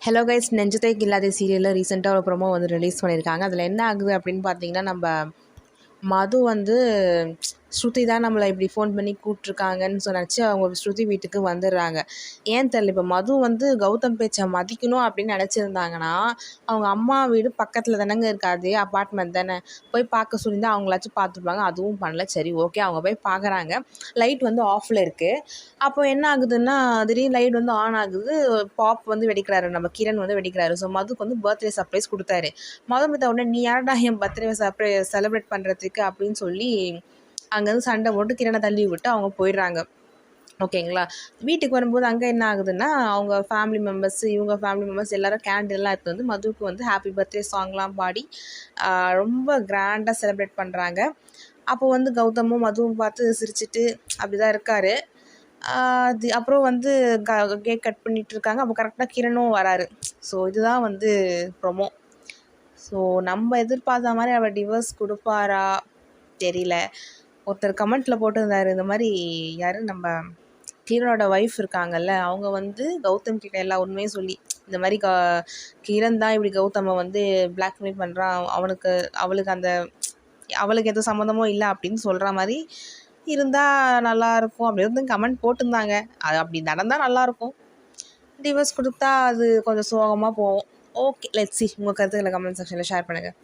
Hello guys, நெஞ்சத்தை கில்லாதே சீரியலில் ரீசெண்டாக ஒரு ப்ரோமோ வந்து ரிலீஸ் பண்ணியிருக்காங்க. அதில் என்ன ஆகுது அப்படின்னு பார்த்தீங்கன்னா, நம்ம மது வந்து ஸ்ருதி தான் நம்மளை இப்படி ஃபோன் பண்ணி கூப்பிட்ருக்காங்கன்னு சொன்னாச்சு. அவங்க ஸ்ருதி வீட்டுக்கு வந்துடுறாங்க. ஏன் தெரியல, இப்போ மது வந்து கௌதம் பேச்சை மதிக்கணும் அப்படின்னு நினச்சிருந்தாங்கன்னா, அவங்க அம்மா வீடு பக்கத்தில் தானேங்க இருக்காது, அப்பார்ட்மெண்ட் தானே, போய் பார்க்க சொல்லியிருந்தா அவங்களாச்சும் பார்த்துருப்பாங்க. அதுவும் பண்ணல. சரி, ஓகே, அவங்க போய் பார்க்குறாங்க. லைட் வந்து ஆஃபில் இருக்குது. அப்போ என்ன ஆகுதுன்னா, திடீர்னு லைட் வந்து ஆன் ஆகுது. பாப் வந்து வெடிக்கிறாரு, நம்ம கிரண் வந்து வெடிக்கிறாரு. ஸோ மதுக்கு வந்து பர்த்டே சர்ப்ரைஸ் கொடுத்தாரு. மது மித்த உடனே, நீ யாரடா என் பர்த்டே செலிப்ரேட் பண்ணுறதுக்கு அப்படின்னு சொல்லி அங்கேருந்து சண்டை போட்டு கிரணை தள்ளி விட்டு அவங்க போயிடுறாங்க. ஓகேங்களா? வீட்டுக்கு வரும்போது அங்கே என்ன ஆகுதுன்னா, அவங்க ஃபேமிலி மெம்பர்ஸ், இவங்க ஃபேமிலி மெம்பர்ஸ் எல்லோரும் கேண்டில்லாம் எடுத்து வந்து மதுவுக்கு வந்து ஹாப்பி பர்த்டே சாங்லாம் பாடி ரொம்ப கிராண்டாக செலிப்ரேட் பண்ணுறாங்க. அப்போ வந்து கௌதமும் மதுவும் பார்த்து சிரிச்சிட்டு அப்படி தான் இருக்கார். அப்புறம் வந்து கேக் கட் பண்ணிகிட்டு இருக்காங்க. அப்போ கரெக்டாக கிரணும் வராரு. ஸோ இதுதான் வந்து ப்ரொமோ. ஸோ நம்ம எதிர்பார்த்த மாதிரி அவர் டிவோர்ஸ் கொடுப்பாரா தெரியல. ஒருத்தர் கமெண்ட்டில் போட்டிருந்தாரு, இந்த மாதிரி யார் நம்ம கிரணோட ஒய்ஃப் இருக்காங்கல்ல, அவங்க வந்து கௌதம் கிட்ட எல்லா உண்மையும் சொல்லி, இந்த மாதிரி கிரண் தான் இப்படி கௌதமை வந்து பிளாக்மெயில் பண்ணுறான், அவளுக்கு எந்த சம்மந்தமும் இல்லை அப்படின்னு சொல்கிற மாதிரி இருந்தால் நல்லாயிருக்கும் அப்படின்னு கமெண்ட் போட்டிருந்தாங்க. அது அப்படி நடந்தால் நல்லாயிருக்கும். டிவோர்ஸ் கொடுத்தா அது கொஞ்சம் சோகமாக போகும். Okay, let's see. உங்கள் கருத்துக்களை கமெண்ட் செக்ஷனில் ஷேர் பண்ணுங்கள்.